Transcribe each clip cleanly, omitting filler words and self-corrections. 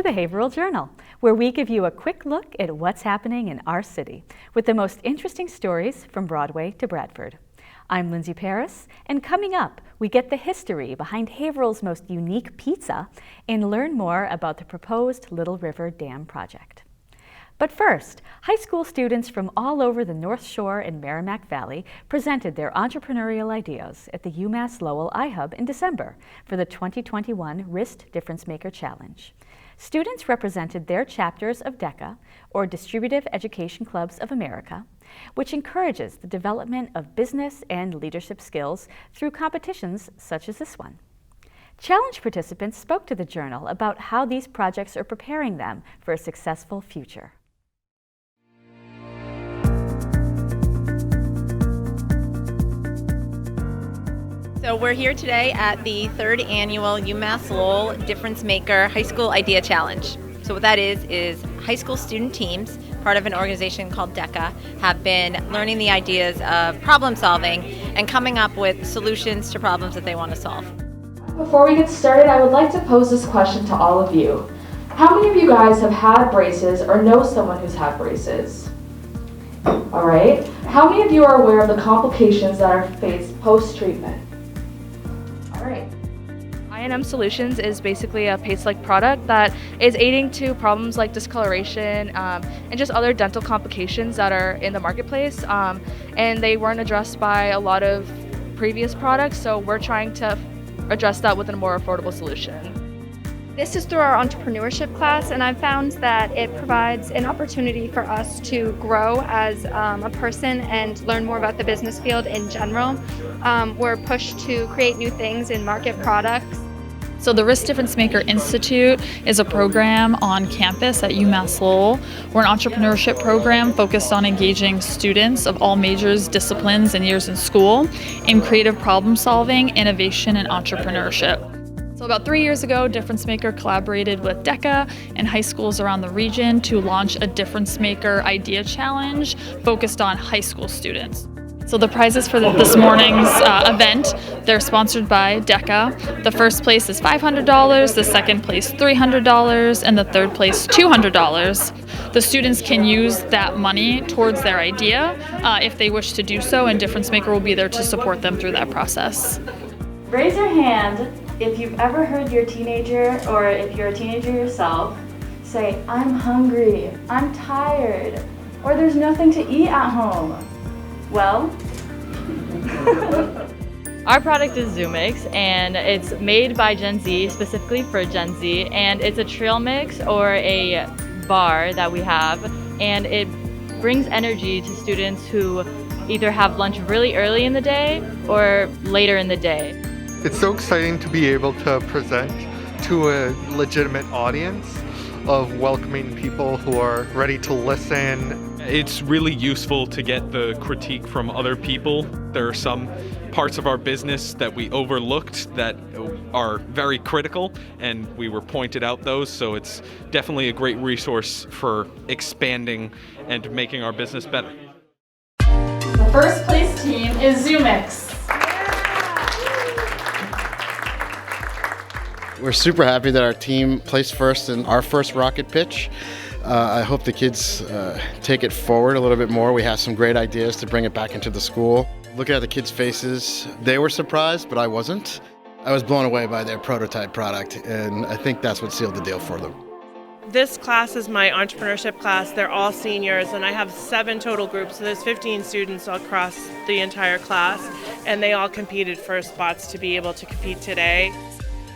the Haverhill Journal, where we give you a quick look at what's happening in our city with the most interesting stories from Broadway to Bradford. I'm Lindsay Paris, and coming up, we get the history behind Haverhill's most unique pizza and learn more about the proposed Little River Dam project. But first, high school students from all over the North Shore and Merrimack Valley presented their entrepreneurial ideas at the UMass Lowell iHub in December for the 2021 Wrist Difference Maker Challenge. Students represented their chapters of DECA, or Distributive Education Clubs of America, which encourages the development of business and leadership skills through competitions such as this one. Challenge participants spoke to the Journal about how these projects are preparing them for a successful future. So we're here today at the third annual UMass Lowell Difference Maker High School Idea Challenge. So what that is high school student teams, part of an organization called DECA, have been learning the ideas of problem solving and coming up with solutions to problems that they want to solve. Before we get started, I would like to pose this question to all of you. How many of you guys have had braces or know someone who's had braces? All right. How many of you are aware of the complications that are faced post-treatment? All right. I&M Solutions is basically a paste-like product that is aiding to problems like discoloration and just other dental complications that are in the marketplace, and they weren't addressed by a lot of previous products, so we're trying to address that with a more affordable solution. This is through our entrepreneurship class, and I've found that it provides an opportunity for us to grow as a person and learn more about the business field in general. We're pushed to create new things and market products. So the Wrist Difference Maker Institute is a program on campus at UMass Lowell. We're an entrepreneurship program focused on engaging students of all majors, disciplines, and years in school in creative problem solving, innovation, and entrepreneurship. So about 3 years ago, Difference Maker collaborated with DECA and high schools around the region to launch a Difference Maker Idea Challenge focused on high school students. So the prizes for this morning's event, they're sponsored by DECA. The first place is $500, the second place $300, and the third place $200. The students can use that money towards their idea if they wish to do so, and Difference Maker will be there to support them through that process. Raise your hand if you've ever heard your teenager, or if you're a teenager yourself, say, "I'm hungry, I'm tired," or "there's nothing to eat at home." Well, our product is ZooMix, and it's made by Gen Z, specifically for Gen Z, and it's a trail mix or a bar that we have, and it brings energy to students who either have lunch really early in the day or later in the day. It's so exciting to be able to present to a legitimate audience of welcoming people who are ready to listen. It's really useful to get the critique from other people. There are some parts of our business that we overlooked that are very critical, and we were pointed out those, so it's definitely a great resource for expanding and making our business better. the first place team is ZooMix. We're super happy that our team placed first in our first rocket pitch. I hope the kids take it forward a little bit more. We have some great ideas to bring it back into the school. Looking at the kids' faces, they were surprised, but I wasn't. I was blown away by their prototype product, and I think that's what sealed the deal for them. This class is my entrepreneurship class. They're all seniors, and I have 7 total groups, so there's 15 students across the entire class, and they all competed for spots to be able to compete today.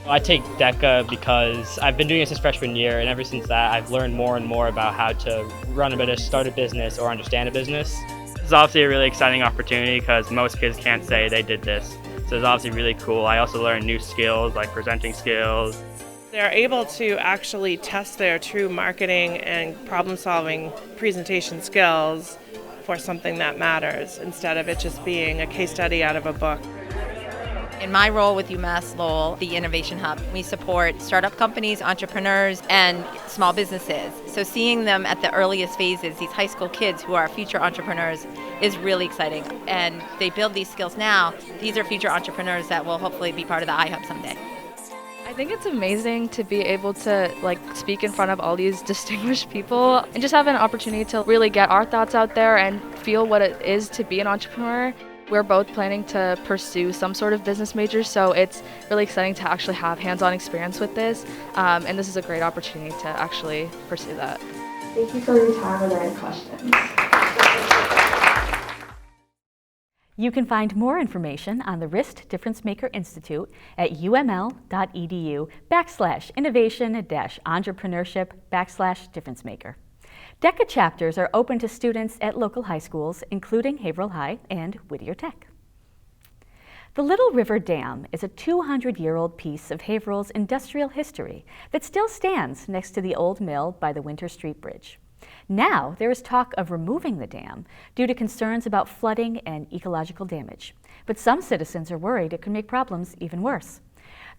I take DECA because I've been doing it since freshman year, and ever since that I've learned more and more about how to start a business or understand a business. It's obviously a really exciting opportunity because most kids can't say they did this. So it's obviously really cool. I also learned new skills like presenting skills. They're able to actually test their true marketing and problem-solving presentation skills for something that matters instead of it just being a case study out of a book. In my role with UMass Lowell, the Innovation Hub, we support startup companies, entrepreneurs, and small businesses. So seeing them at the earliest phases, these high school kids who are future entrepreneurs, is really exciting. And they build these skills now. These are future entrepreneurs that will hopefully be part of the iHub someday. I I think it's amazing to be able to speak in front of all these distinguished people and just have an opportunity to really get our thoughts out there and feel what it is to be an entrepreneur. We're both planning to pursue some sort of business major, so it's really exciting to actually have hands-on experience with this, and this is a great opportunity to actually pursue that. Thank you for your time. Are there any questions? You can find more information on the RIST Difference Maker Institute at uml.edu/innovation-entrepreneurship/difference maker. DECA chapters are open to students at local high schools, including Haverhill High and Whittier Tech. The Little River Dam is a 200-year-old piece of Haverhill's industrial history that still stands next to the old mill by the Winter Street Bridge. Now there is talk of removing the dam due to concerns about flooding and ecological damage. But some citizens are worried it could make problems even worse.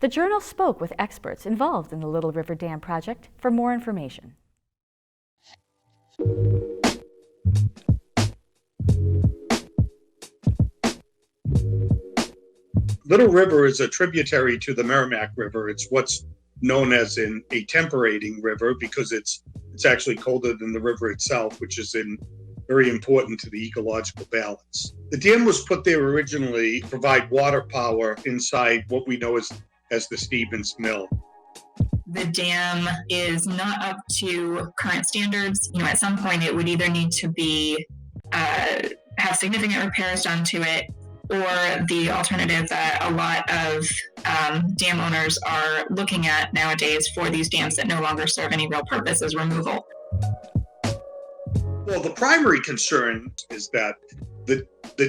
The Journal spoke with experts involved in the Little River Dam project for more information. Little River is a tributary to the Merrimack River. It's what's known as a temperating river because it's actually colder than the river itself, which is very important to the ecological balance. The dam was put there originally to provide water power inside what we know as the Stevens Mill. The dam is not up to current standards. At some point it would either need to be have significant repairs done to it, or the alternative that a lot of dam owners are looking at nowadays for these dams that no longer serve any real purpose is removal. Well, the primary concern is that the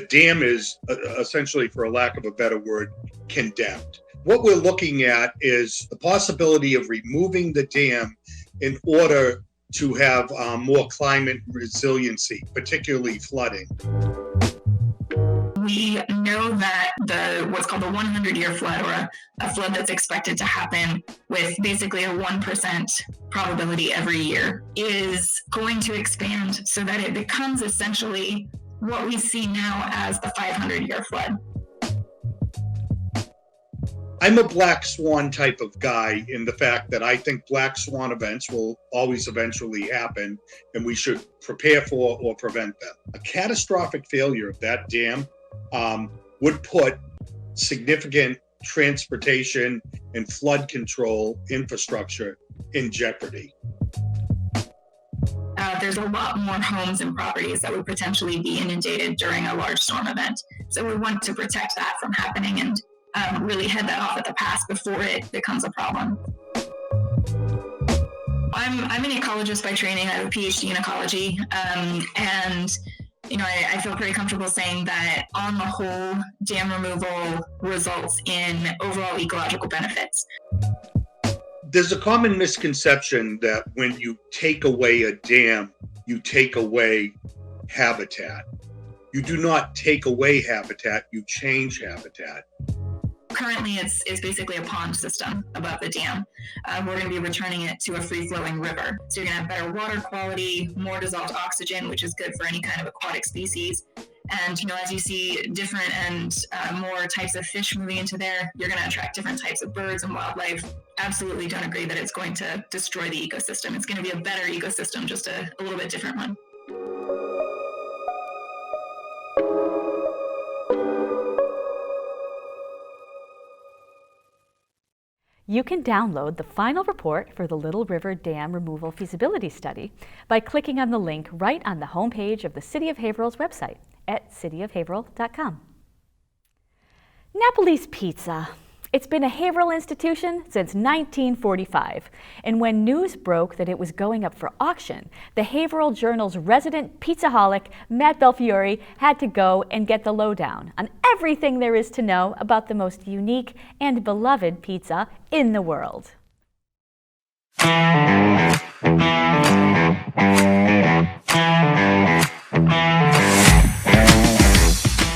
dam is essentially, for a lack of a better word, condemned. What we're looking at is the possibility of removing the dam in order to have more climate resiliency, particularly flooding. We know that what's called the 100-year flood, or a flood that's expected to happen with basically a 1% probability every year, is going to expand so that it becomes essentially what we see now as the 500-year flood. I'm a black swan type of guy in the fact that I think black swan events will always eventually happen, and we should prepare for or prevent them. A catastrophic failure of that dam would put significant transportation and flood control infrastructure in jeopardy. There's a lot more homes and properties that would potentially be inundated during a large storm event. So we want to protect that from happening and really head that off at the pass before it becomes a problem. I'm an ecologist by training. I have a PhD in ecology, and I feel pretty comfortable saying that on the whole, dam removal results in overall ecological benefits. There's a common misconception that when you take away a dam, you take away habitat. You do not take away habitat, you change habitat. Currently, it's basically a pond system above the dam. We're going to be returning it to a free-flowing river. So you're going to have better water quality, more dissolved oxygen, which is good for any kind of aquatic species. And, as you see different and more types of fish moving into there, you're going to attract different types of birds and wildlife. Absolutely don't agree that it's going to destroy the ecosystem. It's going to be a better ecosystem, just a little bit different one. You can download the final report for the Little River Dam Removal Feasibility Study by clicking on the link right on the homepage of the City of Haverhill's website at cityofhaverhill.com. NAPOLI'S Pizza. It's been a Haverhill institution since 1945, and when news broke that it was going up for auction, the Haverhill Journal's resident pizzaholic, Matt Belfiore, had to go and get the lowdown on everything there is to know about the most unique and beloved pizza in the world.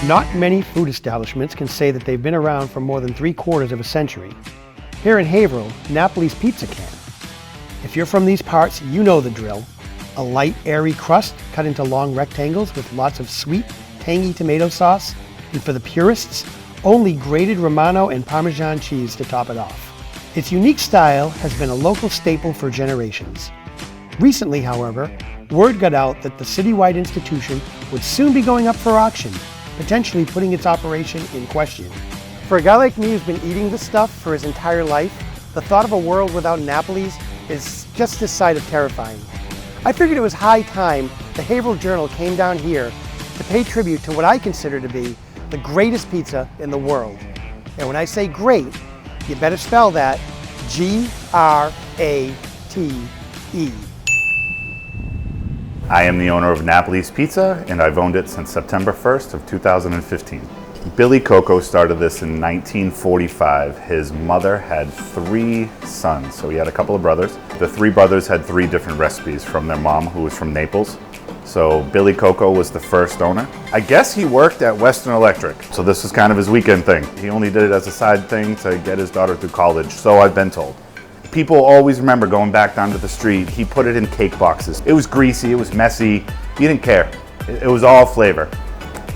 Not many food establishments can say that they've been around for more than 3/4 of a century. Here in Haverhill, Napoli's Pizza can. If you're from these parts, you know the drill. A light, airy crust cut into long rectangles with lots of sweet, tangy tomato sauce, and for the purists, only grated Romano and Parmesan cheese to top it off. Its unique style has been a local staple for generations. Recently, however, word got out that the citywide institution would soon be going up for auction, potentially putting its operation in question. For a guy like me who's been eating this stuff for his entire life, the thought of a world without Napoli's is just this side of terrifying. I figured it was high time the Haverhill Journal came down here to pay tribute to what I consider to be the greatest pizza in the world. And when I say great, you better spell that G-R-A-T-E. I am the owner of Napoli's Pizza, and I've owned it since September 1st of 2015. Billy Coco started this in 1945. His mother had 3 sons, so he had a couple of brothers. The 3 brothers had 3 different recipes from their mom, who was from Naples. So Billy Coco was the first owner. I guess he worked at Western Electric, so this was kind of his weekend thing. He only did it as a side thing to get his daughter through college, so I've been told. People always remember going back down to the street, he put it in cake boxes. It was greasy, it was messy, he didn't care. It was all flavor.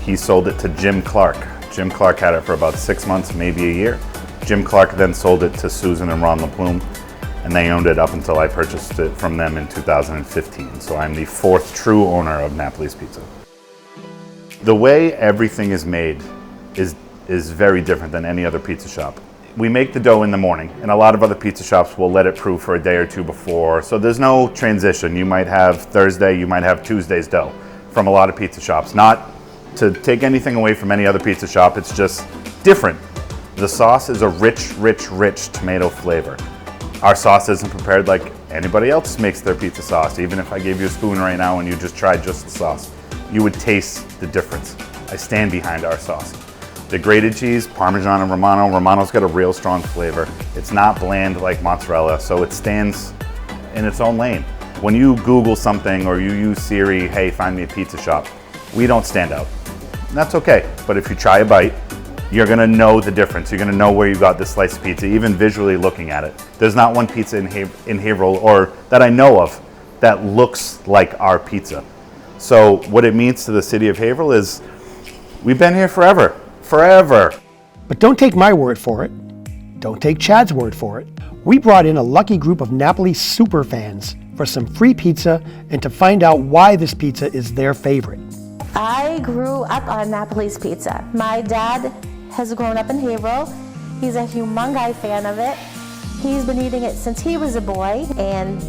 He sold it to Jim Clark. Jim Clark had it for about 6 months, maybe a year. Jim Clark then sold it to Susan and Ron LaPlume, and they owned it up until I purchased it from them in 2015. So I'm the 4th true owner of Napoli's Pizza. The way everything is made is very different than any other pizza shop. We make the dough in the morning, and a lot of other pizza shops will let it proof for a day or 2 before, so there's no transition. You might have Thursday, you might have Tuesday's dough from a lot of pizza shops. Not to take anything away from any other pizza shop, it's just different. The sauce is a rich, rich, rich tomato flavor. Our sauce isn't prepared like anybody else makes their pizza sauce. Even if I gave you a spoon right now and you just tried just the sauce, you would taste the difference. I stand behind our sauce. The grated cheese, Parmesan and Romano. Romano's got a real strong flavor. It's not bland like mozzarella, so it stands in its own lane. When you Google something or you use Siri, hey, find me a pizza shop, we don't stand out. And that's okay, but if you try a bite, you're gonna know the difference. You're gonna know where you got this slice of pizza, even visually looking at it. There's not one pizza in Haverhill, or that I know of, that looks like our pizza. So what it means to the city of Haverhill is we've been here forever. Forever. But don't take my word for it. Don't take Chad's word for it. We brought in a lucky group of Napoli super fans for some free pizza and to find out why this pizza is their favorite. I grew up on Napoli's Pizza. My dad has grown up in Haverhill. He's a humongous fan of it. He's been eating it since he was a boy, and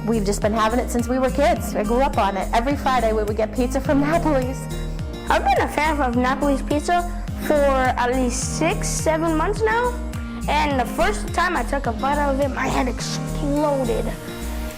we've just been having it since we were kids. I grew up on it. Every Friday we would get pizza from Napoli's. I've been a fan of Napoli's Pizza for at least 6-7 months now, and the first time I took a bite out of it, my head exploded.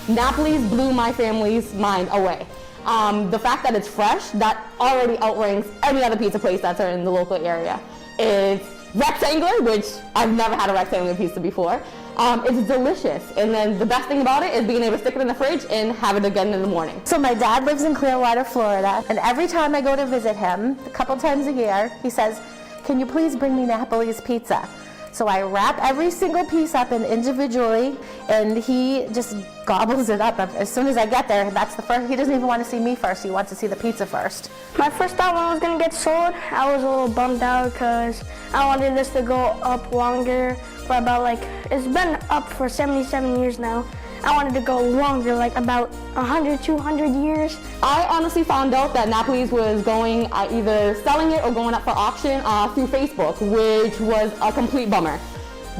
Napoli's blew my family's mind away. The fact that it's fresh, that already outranks any other pizza place that's in the local area. It's rectangular, which I've never had a rectangular pizza before. It's delicious, and then the best thing about it is being able to stick it in the fridge and have it again in the morning. So my dad lives in Clearwater, Florida, and every time I go to visit him, a couple times a year, he says, "Can you please bring me Napoli's Pizza?" So I wrap every single piece up individually, and he just gobbles it up. As soon as I get there, that's the first. He doesn't even want to see me first. He wants to see the pizza first. My first thought when I was going to get sold, I was a little bummed out because I wanted this to go up longer for about it's been up for 77 years now. I wanted to go longer, like about 100, 200 years. I honestly found out that Napoli's was going, either selling it or going up for auction through Facebook, which was a complete bummer.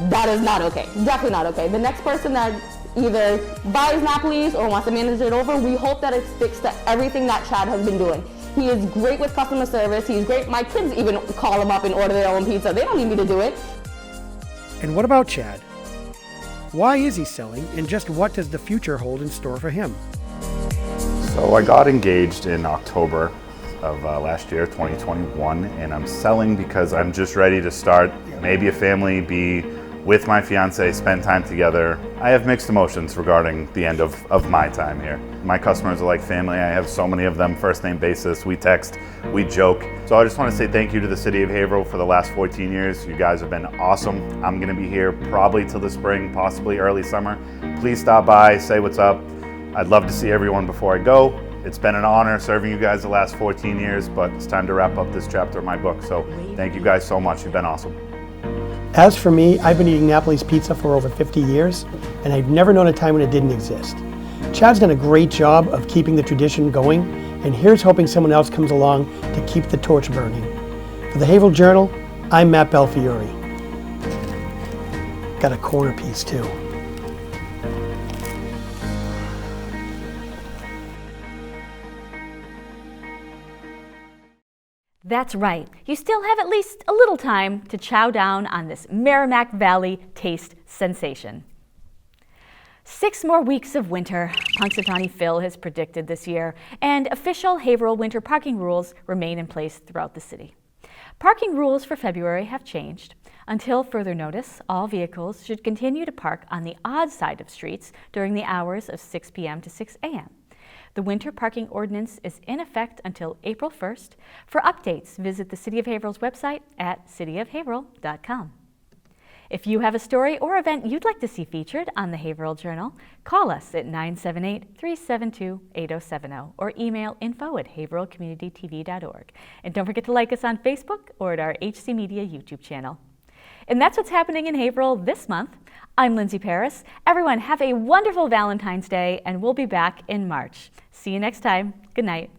That is not okay, definitely not okay. The next person that either buys Napoli's or wants to manage it over, we hope that it sticks to everything that Chad has been doing. He is great with customer service, he's great. My kids even call him up and order their own pizza. They don't need me to do it. And what about Chad? Why is he selling, and just what does the future hold in store for him? So I got engaged in October of last year, 2021, and I'm selling because I'm just ready to start maybe a family, be with my fiance, spend time together. I have mixed emotions regarding the end of my time here. My customers are like family. I have so many of them, first name basis. We text, we joke. So I just want to say thank you to the city of Haverhill for the last 14 years. You guys have been awesome. I'm going to be here probably till the spring, possibly early summer. Please stop by, say what's up. I'd love to see everyone before I go. It's been an honor serving you guys the last 14 years, but it's time to wrap up this chapter of my book. So thank you guys so much. You've been awesome. As for me, I've been eating Napoli's Pizza for over 50 years, and I've never known a time when it didn't exist. Chad's done a great job of keeping the tradition going, and here's hoping someone else comes along to keep the torch burning. For the Haverhill Journal, I'm Matt Belfiore. Got a corner piece too. That's right. You still have at least a little time to chow down on this Merrimack Valley taste sensation. 6 more weeks of winter, Punxsutawney Phil has predicted this year, and official Haverhill winter parking rules remain in place throughout the city. Parking rules for February have changed. Until further notice, all vehicles should continue to park on the odd side of streets during the hours of 6 p.m. to 6 a.m. The winter parking ordinance is in effect until April 1st. For updates, visit the City of Haverhill's website at cityofhaverhill.com. If you have a story or event you'd like to see featured on the Haverhill Journal, call us at 978-372-8070 or email info@haverhillcommunitytv.org. And don't forget to like us on Facebook or at our HC Media YouTube channel. And that's what's happening in Haverhill this month. I'm Lindsay Paris. Everyone have a wonderful Valentine's Day, and we'll be back in March. See you next time. Good night.